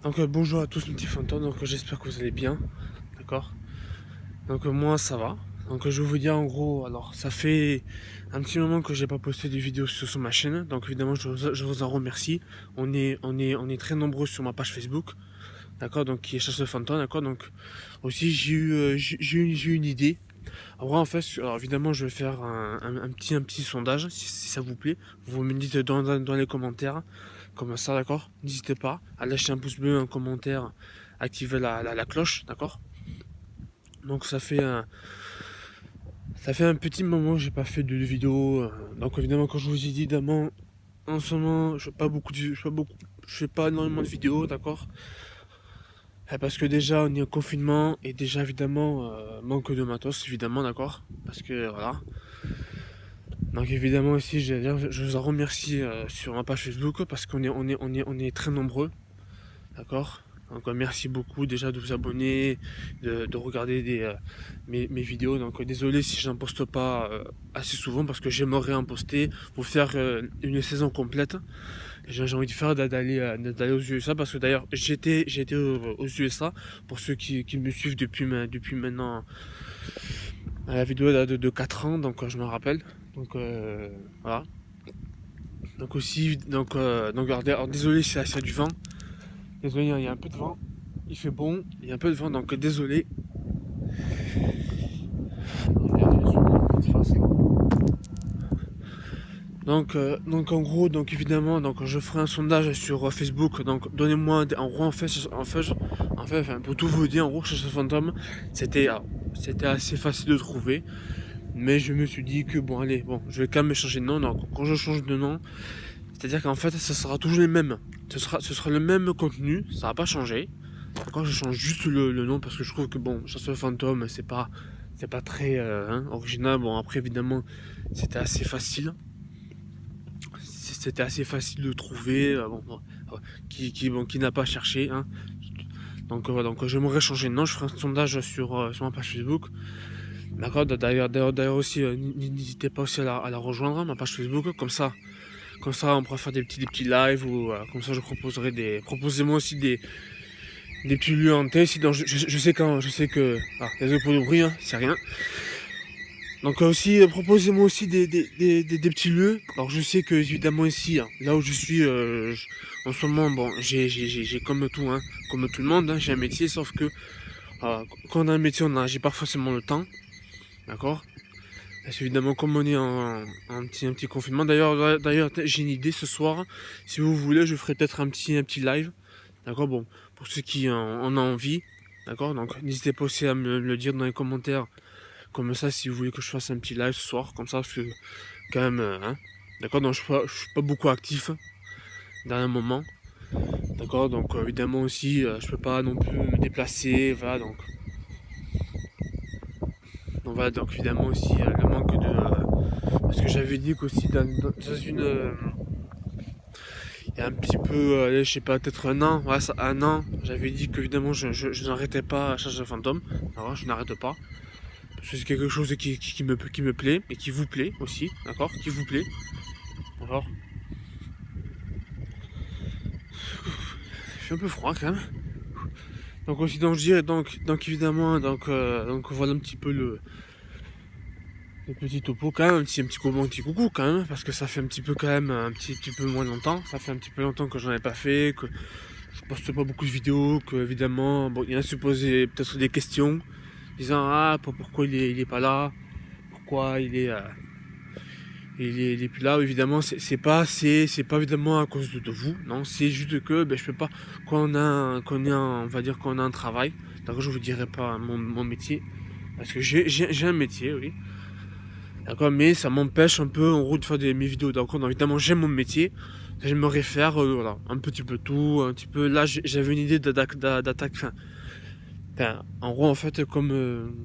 Donc bonjour à tous mes petits fantômes, donc j'espère que vous allez bien, d'accord. Donc moi ça va. Donc je vais vous dire en gros, alors ça fait un petit moment que j'ai pas posté de vidéos sur ma chaîne, donc évidemment je vous en remercie. On est très nombreux sur ma page Facebook, d'accord, donc qui est Chasse de Fantômes, d'accord. Donc aussi j'ai eu une idée. Alors en fait, alors évidemment je vais faire un petit sondage si ça vous plaît. Vous me dites dans les commentaires, comme ça, d'accord. N'hésitez pas à lâcher un pouce bleu, un commentaire, activer la cloche, d'accord. Donc ça fait un petit moment que j'ai pas fait de vidéo. Donc évidemment quand je vous ai dit évidemment en ce moment je fais pas énormément de vidéos, d'accord. Parce que déjà on est en confinement et déjà évidemment manque de matos évidemment, d'accord. Parce que voilà. Donc évidemment aussi je vous en remercie sur ma page Facebook parce on est très nombreux, d'accord. Donc merci beaucoup déjà de vous abonner, de regarder mes vidéos. Donc désolé si j'en poste pas assez souvent parce que j'aimerais en poster, vous faire une saison complète. J'ai envie de faire d'aller aux USA parce que d'ailleurs j'ai été aux USA pour ceux qui me suivent depuis maintenant la vidéo date de 4 ans, donc je me rappelle. Donc voilà. Donc aussi donc alors, désolé si s'il y a du vent. Désolé, il y a un peu de vent. Il fait bon, il y a un peu de vent, donc désolé. Donc en gros, donc évidemment, donc je ferai un sondage sur Facebook. Donc donnez-moi en gros enfin, pour tout vous dire, en gros, Chasse Fantôme, c'était assez facile de trouver. Mais je me suis dit que bon allez, bon, je vais quand même changer de nom. Donc quand je change de nom, c'est-à-dire qu'en fait, ça sera toujours les mêmes. Ce sera le même contenu, ça va pas changer. Quand je change juste le nom parce que je trouve que bon, Chasseur Fantôme, c'est pas très original. Bon après évidemment, c'était assez facile. C'était assez facile de trouver. Qui n'a pas cherché. Hein. Donc j'aimerais changer de nom. Je ferai un sondage sur ma page Facebook. D'accord. D'ailleurs aussi, n'hésitez pas aussi à la rejoindre, hein, ma page Facebook. Comme ça, on pourra faire des petits lives ou comme ça, je proposerai proposez-moi aussi des petits lieux en tête. Je sais que. Ah, désolé pour le bruit, hein, c'est rien. Donc aussi, proposez-moi aussi des petits lieux. Alors je sais que évidemment ici, hein, là où je suis en ce moment, bon, j'ai comme tout, hein, comme tout le monde, hein, j'ai un métier, sauf que quand on a un métier, j'ai pas forcément le temps, d'accord. Parce qu'évidemment, comme on est un petit confinement, d'ailleurs, j'ai une idée ce soir. Si vous voulez, je ferai peut-être un petit live, d'accord. Bon, pour ceux qui en ont envie, d'accord. Donc n'hésitez pas aussi à me le dire dans les commentaires. Comme ça, si vous voulez que je fasse un petit live ce soir, comme ça, parce que quand même, hein, d'accord, donc je suis pas beaucoup actif dans un moment, d'accord, donc évidemment aussi, je peux pas non plus me déplacer, voilà, donc évidemment aussi le manque de, parce que j'avais dit qu'aussi dans une, il y a un petit peu, allez, je sais pas, peut-être un an, ouais, ça, un an, j'avais dit que évidemment je n'arrêtais pas à chercher de fantôme, alors je n'arrête pas. Parce que c'est quelque chose qui me plaît et qui vous plaît aussi, d'accord, qui vous plaît, d'accord. Il fait un peu froid quand même. Donc aussi donc je dirais donc évidemment donc voilà un petit peu le petit topo quand même, un petit coucou quand même, parce que ça fait un petit peu quand même petit peu moins longtemps. Ça fait un petit peu longtemps que j'en ai pas fait, que je poste pas beaucoup de vidéos, que évidemment bon il y en a se poser peut-être des questions, disant pourquoi il est pas là, pourquoi il est plus là. Évidemment c'est pas évidemment à cause de vous, non, c'est juste que ben, je peux pas on va dire qu'on a un travail. Donc je vous dirai pas mon métier parce que j'ai un métier, oui. D'accord, mais ça m'empêche un peu en route de faire mes vidéos. Donc évidemment j'aime mon métier. J'aimerais faire voilà, un petit peu tout, un petit peu. Là j'avais une idée d'attaque. En gros en fait comme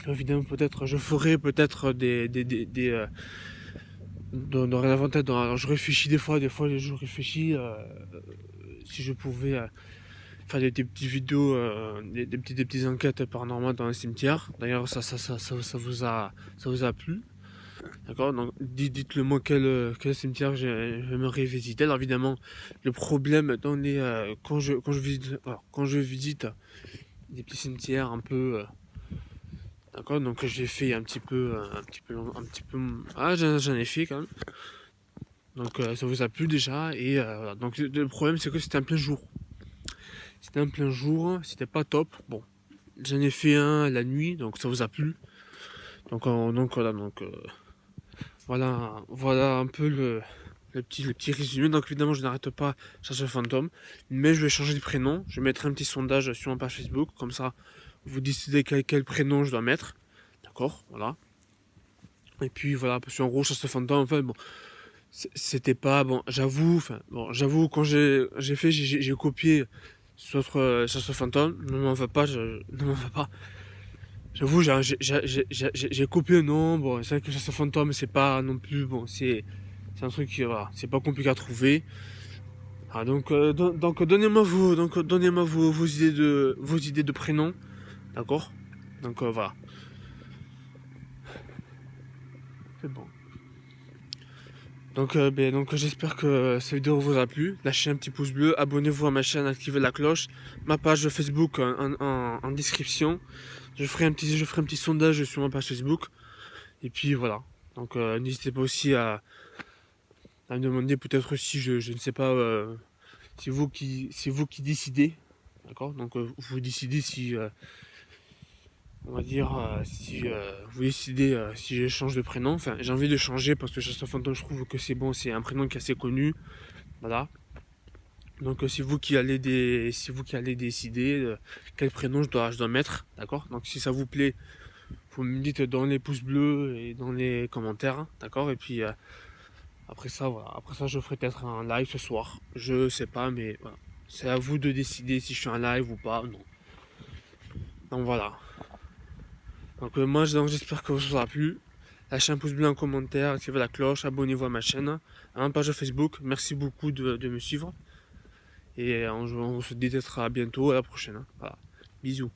évidemment peut-être je ferai peut-être dorénavant, alors je réfléchis des fois je réfléchis si je pouvais faire des petites vidéos, des petites enquêtes paranormales dans un cimetière. D'ailleurs ça vous a plu. D'accord, donc dites-le moi quel cimetière j'aimerais visiter. Alors évidemment, le problème dans les quand je visite des petits cimetières un peu, d'accord, donc j'ai fait un petit peu, ah j'en ai fait quand même. Donc ça vous a plu déjà et voilà. Donc le problème c'est que c'était en plein jour. C'était en plein jour, c'était pas top. Bon, j'en ai fait un la nuit, donc ça vous a plu. Donc voilà, voilà un peu le petit résumé. Donc évidemment, je n'arrête pas chercher fantôme, mais je vais changer de prénom. Je vais mettre un petit sondage sur ma page Facebook, comme ça, vous décidez quel prénom je dois mettre. D'accord, voilà. Et puis voilà, parce qu'en gros, chasse fantôme, enfin bon, c'était pas bon. J'avoue quand j'ai copié sur autre chasse fantôme. Ne m'en va pas, ne m'en va pas. J'avoue, j'ai copié un nom. Bon, c'est vrai que chasse fantôme, c'est pas non plus bon. C'est un truc qui, voilà, c'est pas compliqué à trouver. Ah, donc donnez-moi vos idées de prénoms, d'accord. Donc voilà, c'est bon. Donc j'espère que cette vidéo vous a plu. Lâchez un petit pouce bleu, abonnez-vous à ma chaîne, activez la cloche, ma page Facebook en description. Je ferai un petit sondage sur ma page Facebook. Et puis voilà. Donc n'hésitez pas aussi à me demander peut-être si je ne sais pas. C'est vous qui décidez, d'accord. Donc vous décidez si, on va dire, si vous décidez si je change de prénom. Enfin, j'ai envie de changer parce que Chasse Fantôme, je trouve que c'est bon, c'est un prénom qui est assez connu, voilà. Donc c'est vous qui allez décider quel prénom je dois mettre, d'accord. Donc si ça vous plaît, vous me dites dans les pouces bleus et dans les commentaires, d'accord. Et puis après ça, voilà. Après ça, je ferai peut-être un live ce soir. Je sais pas, mais voilà. C'est à vous de décider si je fais un live ou pas. Non. Donc voilà. Donc j'espère que ça vous aura plu. Lâchez un pouce bleu en commentaire, activez la cloche, abonnez-vous à ma chaîne, à ma page Facebook. Merci beaucoup de me suivre. Et on se dit peut-être à bientôt, à la prochaine. Voilà. Bisous.